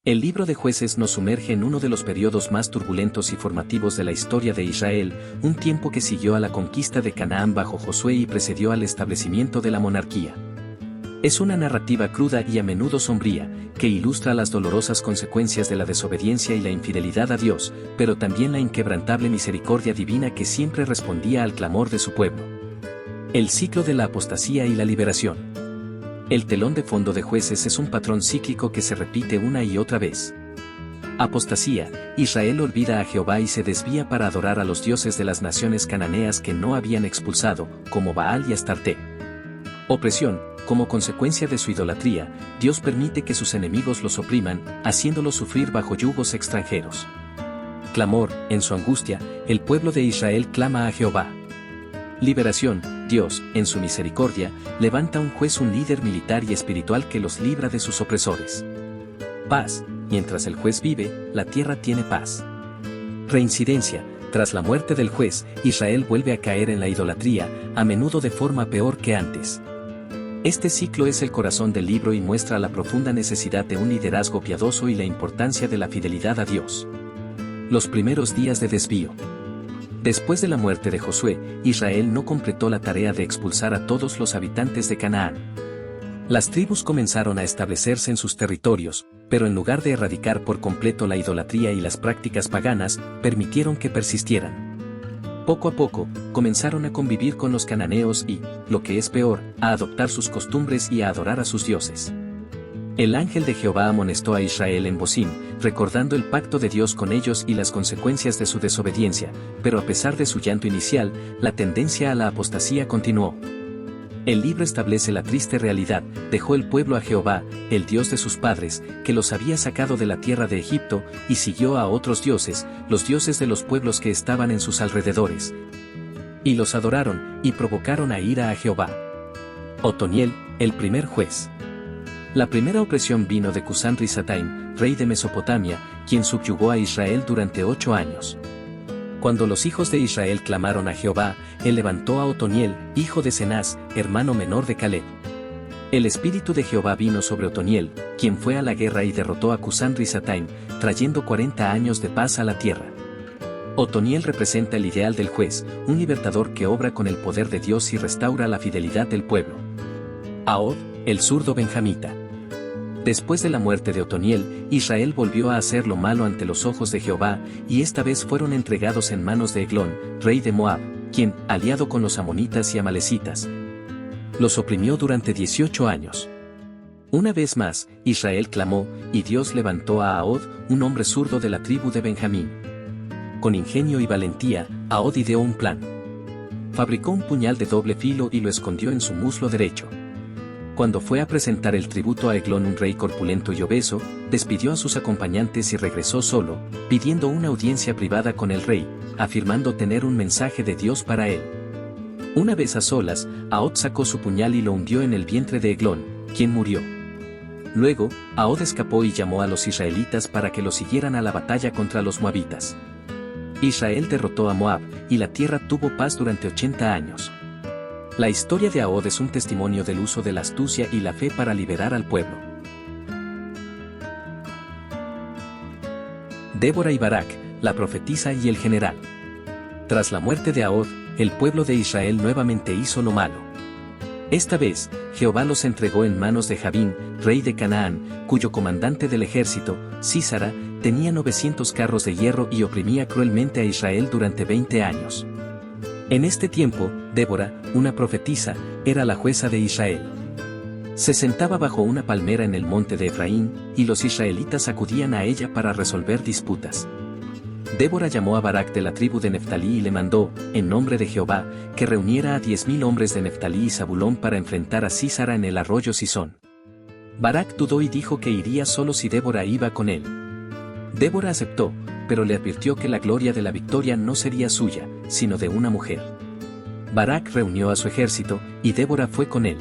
El libro de Jueces nos sumerge en uno de los periodos más turbulentos y formativos de la historia de Israel, un tiempo que siguió a la conquista de Canaán bajo Josué y precedió al establecimiento de la monarquía. Es una narrativa cruda y a menudo sombría, que ilustra las dolorosas consecuencias de la desobediencia y la infidelidad a Dios, pero también la inquebrantable misericordia divina que siempre respondía al clamor de su pueblo. El ciclo de la apostasía y la liberación. El telón de fondo de Jueces es un patrón cíclico que se repite una y otra vez. Apostasía: Israel olvida a Jehová y se desvía para adorar a los dioses de las naciones cananeas que no habían expulsado, como Baal y Astarte. Opresión: como consecuencia de su idolatría, Dios permite que sus enemigos los opriman, haciéndolos sufrir bajo yugos extranjeros. Clamor: en su angustia, el pueblo de Israel clama a Jehová. Liberación: Dios, en su misericordia, levanta un juez, un líder militar y espiritual que los libra de sus opresores. Paz: mientras el juez vive, la tierra tiene paz. Reincidencia: tras la muerte del juez, Israel vuelve a caer en la idolatría, a menudo de forma peor que antes. Este ciclo es el corazón del libro y muestra la profunda necesidad de un liderazgo piadoso y la importancia de la fidelidad a Dios. Los primeros días de desvío. Después de la muerte de Josué, Israel no completó la tarea de expulsar a todos los habitantes de Canaán. Las tribus comenzaron a establecerse en sus territorios, pero en lugar de erradicar por completo la idolatría y las prácticas paganas, permitieron que persistieran. Poco a poco, comenzaron a convivir con los cananeos y, lo que es peor, a adoptar sus costumbres y a adorar a sus dioses. El ángel de Jehová amonestó a Israel en Bozim, recordando el pacto de Dios con ellos y las consecuencias de su desobediencia, pero a pesar de su llanto inicial, la tendencia a la apostasía continuó. El libro establece la triste realidad: dejó el pueblo a Jehová, el Dios de sus padres, que los había sacado de la tierra de Egipto, y siguió a otros dioses, los dioses de los pueblos que estaban en sus alrededores. Y los adoraron, y provocaron a ira a Jehová. Otoniel, el primer juez. La primera opresión vino de Cusán-Risataim, rey de Mesopotamia, quien subyugó a Israel durante 8 años. Cuando los hijos de Israel clamaron a Jehová, él levantó a Otoniel, hijo de Cenaz, hermano menor de Caleb. El espíritu de Jehová vino sobre Otoniel, quien fue a la guerra y derrotó a Cusán-Risataim, trayendo 40 años de paz a la tierra. Otoniel representa el ideal del juez, un libertador que obra con el poder de Dios y restaura la fidelidad del pueblo. Ahod, el zurdo benjamita. Después de la muerte de Otoniel, Israel volvió a hacer lo malo ante los ojos de Jehová, y esta vez fueron entregados en manos de Eglón, rey de Moab, quien, aliado con los amonitas y amalecitas, los oprimió durante 18 años. Una vez más, Israel clamó, y Dios levantó a Ahod, un hombre zurdo de la tribu de Benjamín. Con ingenio y valentía, Ahod ideó un plan. Fabricó un puñal de doble filo y lo escondió en su muslo derecho. Cuando fue a presentar el tributo a Eglón, un rey corpulento y obeso, despidió a sus acompañantes y regresó solo, pidiendo una audiencia privada con el rey, afirmando tener un mensaje de Dios para él. Una vez a solas, Ahod sacó su puñal y lo hundió en el vientre de Eglón, quien murió. Luego, Ahod escapó y llamó a los israelitas para que lo siguieran a la batalla contra los moabitas. Israel derrotó a Moab, y la tierra tuvo paz durante 80 años. La historia de Ahod es un testimonio del uso de la astucia y la fe para liberar al pueblo. Débora y Barak, la profetisa y el general. Tras la muerte de Ahod, el pueblo de Israel nuevamente hizo lo malo. Esta vez, Jehová los entregó en manos de Jabín, rey de Canaán, cuyo comandante del ejército, Sísara, tenía 900 carros de hierro y oprimía cruelmente a Israel durante 20 años. En este tiempo, Débora, una profetisa, era la jueza de Israel. Se sentaba bajo una palmera en el monte de Efraín, y los israelitas acudían a ella para resolver disputas. Débora llamó a Barak de la tribu de Neftalí y le mandó, en nombre de Jehová, que reuniera a 10,000 hombres de Neftalí y Zabulón para enfrentar a Sísara en el arroyo Sisón. Barak dudó y dijo que iría solo si Débora iba con él. Débora aceptó, pero le advirtió que la gloria de la victoria no sería suya, sino de una mujer. Barak reunió a su ejército, y Débora fue con él.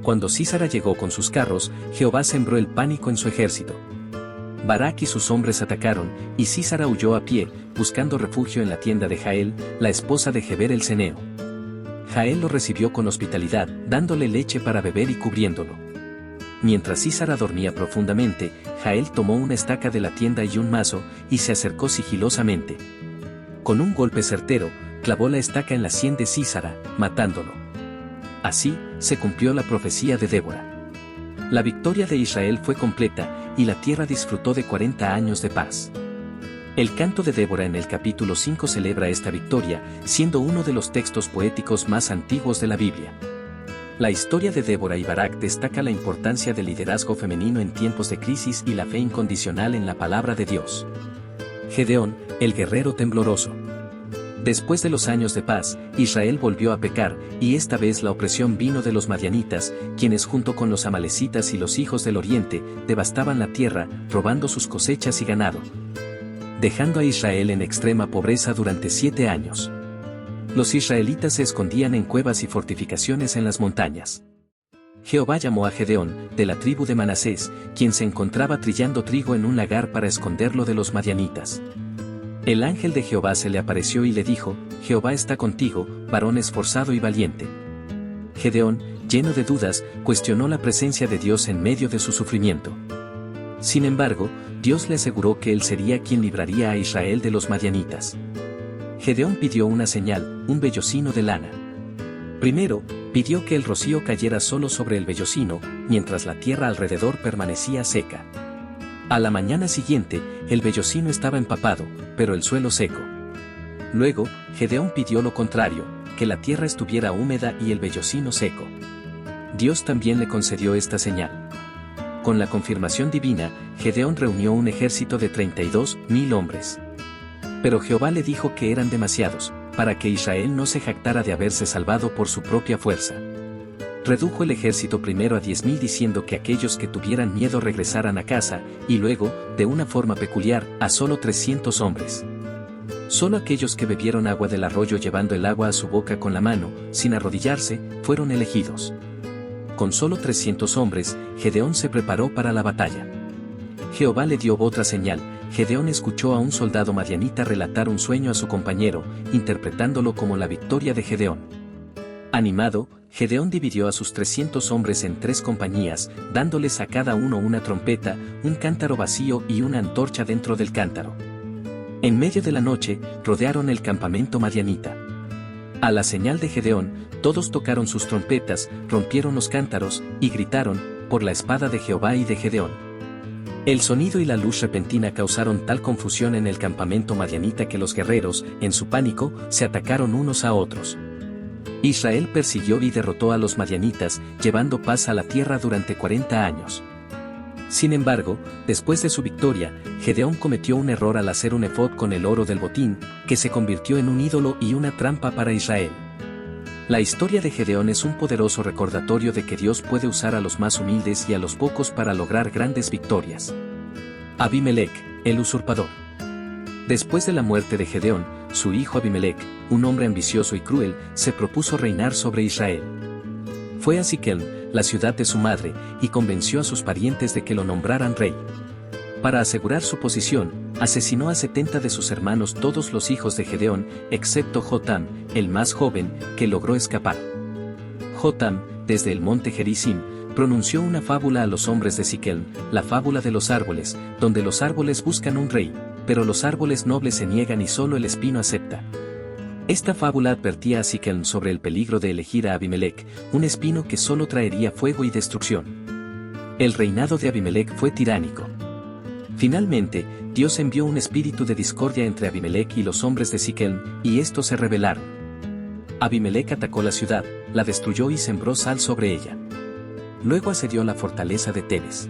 Cuando Sísara llegó con sus carros, Jehová sembró el pánico en su ejército. Barak y sus hombres atacaron, y Sísara huyó a pie, buscando refugio en la tienda de Jael, la esposa de Geber el ceneo. Jael lo recibió con hospitalidad, dándole leche para beber y cubriéndolo. Mientras Sísara dormía profundamente, Jael tomó una estaca de la tienda y un mazo, y se acercó sigilosamente. Con un golpe certero, clavó la estaca en la sien de Sísara, matándolo. Así, se cumplió la profecía de Débora. La victoria de Israel fue completa, y la tierra disfrutó de 40 años de paz. El canto de Débora en el capítulo 5 celebra esta victoria, siendo uno de los textos poéticos más antiguos de la Biblia. La historia de Débora y Barak destaca la importancia del liderazgo femenino en tiempos de crisis y la fe incondicional en la palabra de Dios. Gedeón, el guerrero tembloroso. Después de los años de paz, Israel volvió a pecar, y esta vez la opresión vino de los madianitas, quienes junto con los amalecitas y los hijos del oriente, devastaban la tierra, robando sus cosechas y ganado, dejando a Israel en extrema pobreza durante 7 años. Los israelitas se escondían en cuevas y fortificaciones en las montañas. Jehová llamó a Gedeón, de la tribu de Manasés, quien se encontraba trillando trigo en un lagar para esconderlo de los madianitas. El ángel de Jehová se le apareció y le dijo: Jehová está contigo, varón esforzado y valiente. Gedeón, lleno de dudas, cuestionó la presencia de Dios en medio de su sufrimiento. Sin embargo, Dios le aseguró que él sería quien libraría a Israel de los madianitas. Gedeón pidió una señal, un vellocino de lana. Primero, pidió que el rocío cayera solo sobre el vellocino, mientras la tierra alrededor permanecía seca. A la mañana siguiente, el vellocino estaba empapado, pero el suelo seco. Luego, Gedeón pidió lo contrario, que la tierra estuviera húmeda y el vellocino seco. Dios también le concedió esta señal. Con la confirmación divina, Gedeón reunió un ejército de 32,000 hombres. Pero Jehová le dijo que eran demasiados, para que Israel no se jactara de haberse salvado por su propia fuerza. Redujo el ejército primero a 10,000 diciendo que aquellos que tuvieran miedo regresaran a casa, y luego, de una forma peculiar, a solo 300 hombres. Solo aquellos que bebieron agua del arroyo llevando el agua a su boca con la mano, sin arrodillarse, fueron elegidos. Con solo 300 hombres, Gedeón se preparó para la batalla. Jehová le dio otra señal. Gedeón escuchó a un soldado madianita relatar un sueño a su compañero, interpretándolo como la victoria de Gedeón. Animado, Gedeón dividió a sus 300 hombres en 3 compañías, dándoles a cada uno una trompeta, un cántaro vacío y una antorcha dentro del cántaro. En medio de la noche, rodearon el campamento madianita. A la señal de Gedeón, todos tocaron sus trompetas, rompieron los cántaros, y gritaron: por la espada de Jehová y de Gedeón. El sonido y la luz repentina causaron tal confusión en el campamento madianita que los guerreros, en su pánico, se atacaron unos a otros. Israel persiguió y derrotó a los madianitas, llevando paz a la tierra durante 40 años. Sin embargo, después de su victoria, Gedeón cometió un error al hacer un efod con el oro del botín, que se convirtió en un ídolo y una trampa para Israel. La historia de Gedeón es un poderoso recordatorio de que Dios puede usar a los más humildes y a los pocos para lograr grandes victorias. Abimelec, el usurpador. Después de la muerte de Gedeón, su hijo Abimelec, un hombre ambicioso y cruel, se propuso reinar sobre Israel. Fue a Siquem, la ciudad de su madre, y convenció a sus parientes de que lo nombraran rey. Para asegurar su posición, asesinó a 70 de sus hermanos, todos los hijos de Gedeón, excepto Jotam, el más joven, que logró escapar. Jotam, desde el monte Gerizim, pronunció una fábula a los hombres de Siquem, la fábula de los árboles, donde los árboles buscan un rey, pero los árboles nobles se niegan y solo el espino acepta. Esta fábula advertía a Siquem sobre el peligro de elegir a Abimelec, un espino que solo traería fuego y destrucción. El reinado de Abimelec fue tiránico. Finalmente, Dios envió un espíritu de discordia entre Abimelec y los hombres de Siquem, y estos se rebelaron. Abimelec atacó la ciudad, la destruyó y sembró sal sobre ella. Luego asedió la fortaleza de Tebes.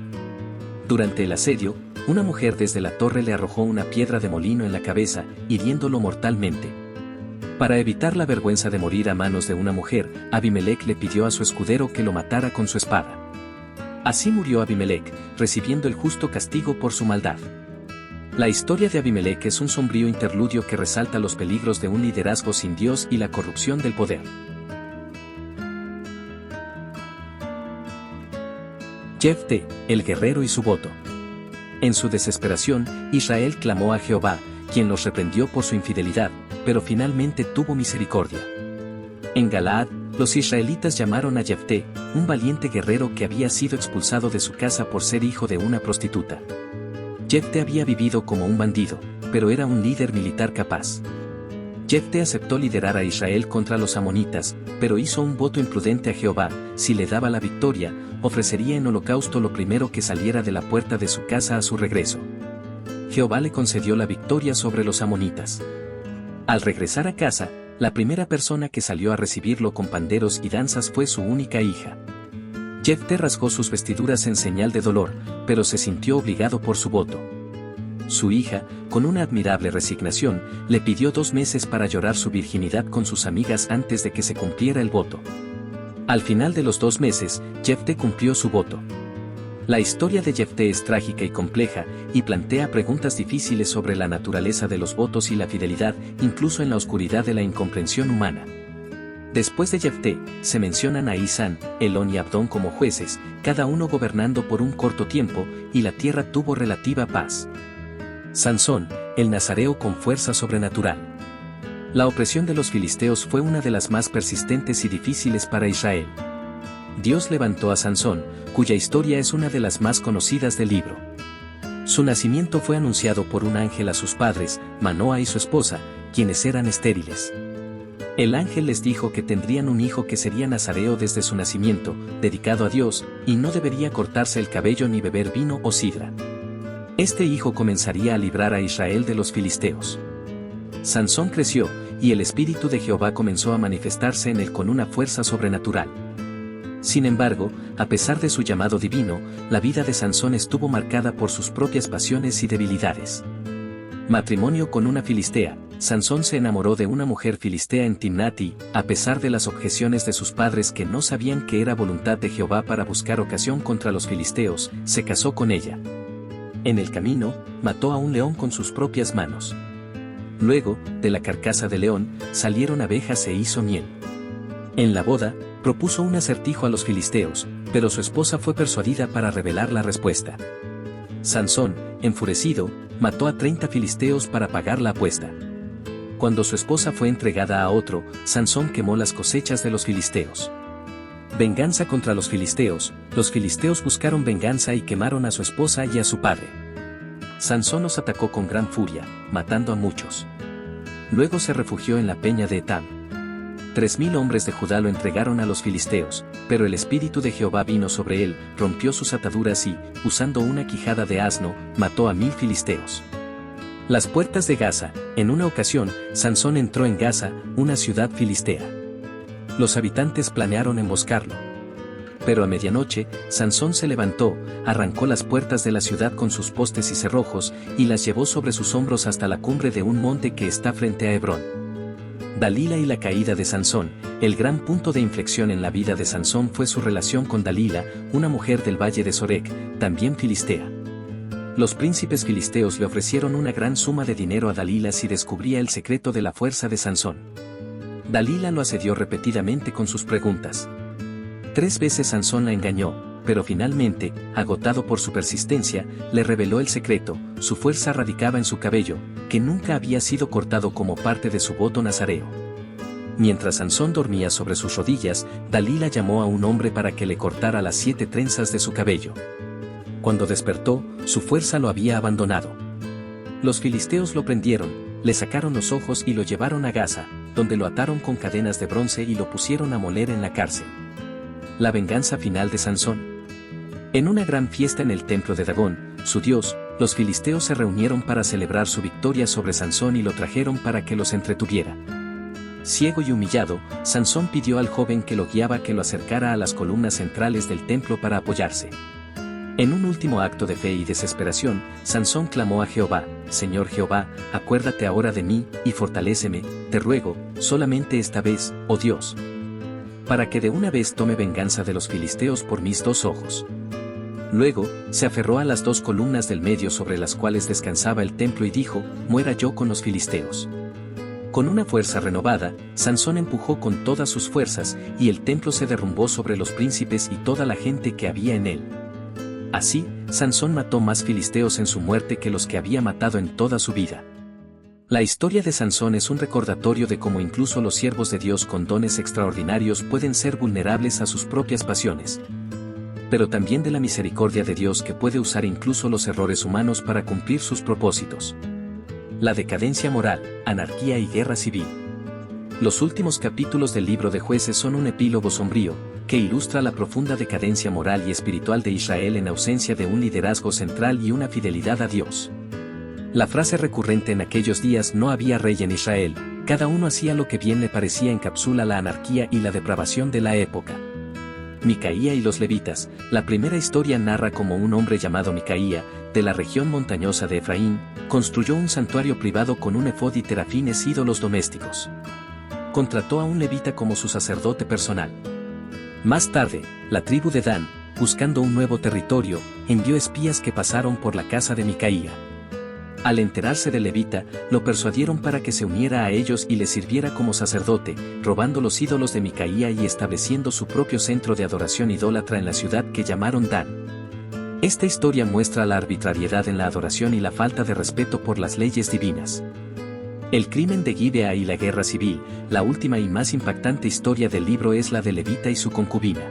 Durante el asedio, una mujer desde la torre le arrojó una piedra de molino en la cabeza, hiriéndolo mortalmente. Para evitar la vergüenza de morir a manos de una mujer, Abimelec le pidió a su escudero que lo matara con su espada. Así murió Abimelec, recibiendo el justo castigo por su maldad. La historia de Abimelec es un sombrío interludio que resalta los peligros de un liderazgo sin Dios y la corrupción del poder. Jefté, el guerrero y su voto. En su desesperación, Israel clamó a Jehová, quien los reprendió por su infidelidad, pero finalmente tuvo misericordia. En Galaad, Los israelitas llamaron a Jefté, un valiente guerrero que había sido expulsado de su casa por ser hijo de una prostituta. Jefté había vivido como un bandido, pero era un líder militar capaz. Jefté aceptó liderar a Israel contra los amonitas, pero hizo un voto imprudente a Jehová: si le daba la victoria, ofrecería en holocausto lo primero que saliera de la puerta de su casa a su regreso. Jehová le concedió la victoria sobre los amonitas. Al regresar a casa, la primera persona que salió a recibirlo con panderos y danzas fue su única hija. Jefté rasgó sus vestiduras en señal de dolor, pero se sintió obligado por su voto. Su hija, con una admirable resignación, le pidió 2 meses para llorar su virginidad con sus amigas antes de que se cumpliera el voto. Al final de los 2 meses, Jefté cumplió su voto. La historia de Jefté es trágica y compleja, y plantea preguntas difíciles sobre la naturaleza de los votos y la fidelidad, incluso en la oscuridad de la incomprensión humana. Después de Jefté, se mencionan a Isán, Elón y Abdón como jueces, cada uno gobernando por un corto tiempo, y la tierra tuvo relativa paz. Sansón, el nazareo con fuerza sobrenatural. La opresión de los filisteos fue una de las más persistentes y difíciles para Israel. Dios levantó a Sansón, cuya historia es una de las más conocidas del libro. Su nacimiento fue anunciado por un ángel a sus padres, Manoa y su esposa, quienes eran estériles. El ángel les dijo que tendrían un hijo que sería nazareo desde su nacimiento, dedicado a Dios, y no debería cortarse el cabello ni beber vino o sidra. Este hijo comenzaría a librar a Israel de los filisteos. Sansón creció, y el espíritu de Jehová comenzó a manifestarse en él con una fuerza sobrenatural. Sin embargo, a pesar de su llamado divino, la vida de Sansón estuvo marcada por sus propias pasiones y debilidades. Matrimonio con una filistea. Sansón se enamoró de una mujer filistea en Timnat-i, a pesar de las objeciones de sus padres que no sabían que era voluntad de Jehová para buscar ocasión contra los filisteos, se casó con ella. En el camino, mató a un león con sus propias manos. Luego, de la carcasa del león, salieron abejas e hizo miel. En la boda, propuso un acertijo a los filisteos, pero su esposa fue persuadida para revelar la respuesta. Sansón, enfurecido, mató a 30 filisteos para pagar la apuesta. Cuando su esposa fue entregada a otro, Sansón quemó las cosechas de los filisteos. Venganza contra los filisteos buscaron venganza y quemaron a su esposa y a su padre. Sansón los atacó con gran furia, matando a muchos. Luego se refugió en la peña de Etam. 3000 hombres de Judá lo entregaron a los filisteos, pero el espíritu de Jehová vino sobre él, rompió sus ataduras y, usando una quijada de asno, mató a 1000 filisteos. Las puertas de Gaza. En una ocasión, Sansón entró en Gaza, una ciudad filistea. Los habitantes planearon emboscarlo. Pero a medianoche, Sansón se levantó, arrancó las puertas de la ciudad con sus postes y cerrojos, y las llevó sobre sus hombros hasta la cumbre de un monte que está frente a Hebrón. Dalila y la caída de Sansón. El gran punto de inflexión en la vida de Sansón fue su relación con Dalila, una mujer del valle de Sorek, también filistea. Los príncipes filisteos le ofrecieron una gran suma de dinero a Dalila si descubría el secreto de la fuerza de Sansón. Dalila lo asedió repetidamente con sus preguntas. 3 veces Sansón la engañó, pero finalmente, agotado por su persistencia, le reveló el secreto: su fuerza radicaba en su cabello, que nunca había sido cortado como parte de su voto nazareo. Mientras Sansón dormía sobre sus rodillas, Dalila llamó a un hombre para que le cortara las 7 trenzas de su cabello. Cuando despertó, su fuerza lo había abandonado. Los filisteos lo prendieron, le sacaron los ojos y lo llevaron a Gaza, donde lo ataron con cadenas de bronce y lo pusieron a moler en la cárcel. La venganza final de Sansón. En una gran fiesta en el templo de Dagón, su dios, los filisteos se reunieron para celebrar su victoria sobre Sansón y lo trajeron para que los entretuviera. Ciego y humillado, Sansón pidió al joven que lo guiaba que lo acercara a las columnas centrales del templo para apoyarse. En un último acto de fe y desesperación, Sansón clamó a Jehová: Señor Jehová, acuérdate ahora de mí, y fortaléceme, te ruego, solamente esta vez, oh Dios, para que de una vez tome venganza de los filisteos por mis 2 ojos. Luego, se aferró a las 2 columnas del medio sobre las cuales descansaba el templo y dijo: muera yo con los filisteos. Con una fuerza renovada, Sansón empujó con todas sus fuerzas, y el templo se derrumbó sobre los príncipes y toda la gente que había en él. Así, Sansón mató más filisteos en su muerte que los que había matado en toda su vida. La historia de Sansón es un recordatorio de cómo incluso los siervos de Dios con dones extraordinarios pueden ser vulnerables a sus propias pasiones. Pero también de la misericordia de Dios que puede usar incluso los errores humanos para cumplir sus propósitos. La decadencia moral, anarquía y guerra civil. Los últimos capítulos del libro de Jueces son un epílogo sombrío, que ilustra la profunda decadencia moral y espiritual de Israel en ausencia de un liderazgo central y una fidelidad a Dios. La frase recurrente en aquellos días "no había rey en Israel", cada uno hacía lo que bien le parecía encapsula la anarquía y la depravación de la época. Micaía y los levitas. La primera historia narra cómo un hombre llamado Micaía, de la región montañosa de Efraín, construyó un santuario privado con un efod y terafines ídolos domésticos. Contrató a un levita como su sacerdote personal. Más tarde, la tribu de Dan, buscando un nuevo territorio, envió espías que pasaron por la casa de Micaía. Al enterarse del levita, lo persuadieron para que se uniera a ellos y le sirviera como sacerdote, robando los ídolos de Micaía y estableciendo su propio centro de adoración idólatra en la ciudad que llamaron Dan. Esta historia muestra la arbitrariedad en la adoración y la falta de respeto por las leyes divinas. El crimen de Gibea y la guerra civil. La última y más impactante historia del libro es la de Levita y su concubina.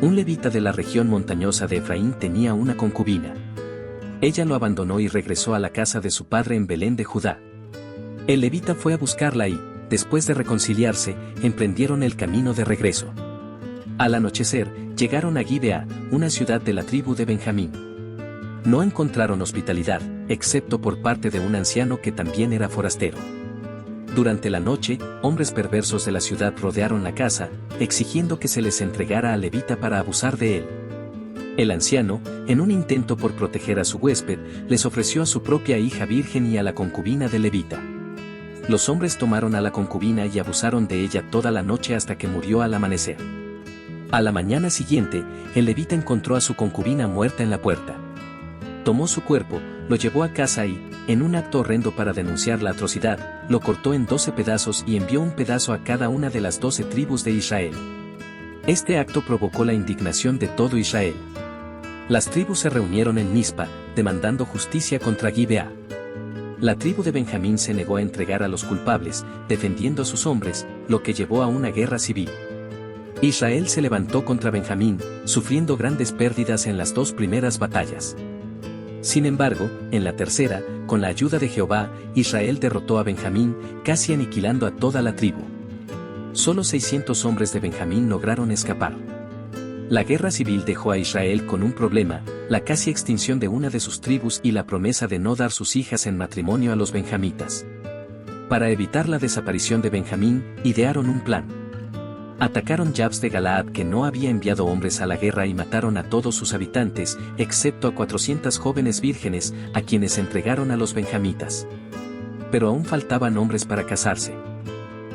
Un levita de la región montañosa de Efraín tenía una concubina. Ella lo abandonó y regresó a la casa de su padre en Belén de Judá. El levita fue a buscarla y, después de reconciliarse, emprendieron el camino de regreso. Al anochecer, llegaron a Gibea, una ciudad de la tribu de Benjamín. No encontraron hospitalidad, excepto por parte de un anciano que también era forastero. Durante la noche, hombres perversos de la ciudad rodearon la casa, exigiendo que se les entregara al levita para abusar de él. El anciano, en un intento por proteger a su huésped, les ofreció a su propia hija virgen y a la concubina del levita. Los hombres tomaron a la concubina y abusaron de ella toda la noche hasta que murió al amanecer. A la mañana siguiente, el levita encontró a su concubina muerta en la puerta. Tomó su cuerpo, lo llevó a casa y, en un acto horrendo para denunciar la atrocidad, lo cortó en 12 pedazos y envió un pedazo a cada una de las 12 tribus de Israel. Este acto provocó la indignación de todo Israel. Las tribus se reunieron en Mizpa, demandando justicia contra Gibea. La tribu de Benjamín se negó a entregar a los culpables, defendiendo a sus hombres, lo que llevó a una guerra civil. Israel se levantó contra Benjamín, sufriendo grandes pérdidas en las 2 primeras batallas. Sin embargo, en la tercera, con la ayuda de Jehová, Israel derrotó a Benjamín, casi aniquilando a toda la tribu. Solo 600 hombres de Benjamín lograron escapar. La guerra civil dejó a Israel con un problema, la casi extinción de una de sus tribus y la promesa de no dar sus hijas en matrimonio a los benjamitas. Para evitar la desaparición de Benjamín, idearon un plan. Atacaron Jabes de Galaad, que no había enviado hombres a la guerra, y mataron a todos sus habitantes, excepto a 400 jóvenes vírgenes, a quienes entregaron a los benjamitas. Pero aún faltaban hombres para casarse.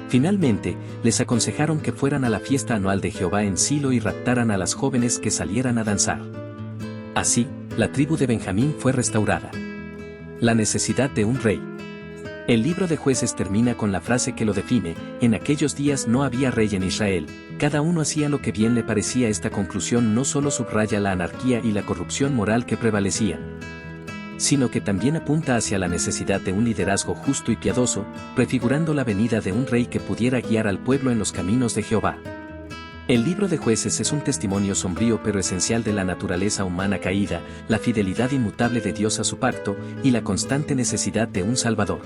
Finalmente, les aconsejaron que fueran a la fiesta anual de Jehová en Silo y raptaran a las jóvenes que salieran a danzar. Así, la tribu de Benjamín fue restaurada. La necesidad de un rey. El libro de Jueces termina con la frase que lo define: en aquellos días no había rey en Israel, cada uno hacía lo que bien le parecía. Esta conclusión no solo subraya la anarquía y la corrupción moral que prevalecían, sino que también apunta hacia la necesidad de un liderazgo justo y piadoso, prefigurando la venida de un rey que pudiera guiar al pueblo en los caminos de Jehová. El libro de Jueces es un testimonio sombrío pero esencial de la naturaleza humana caída, la fidelidad inmutable de Dios a su pacto, y la constante necesidad de un Salvador.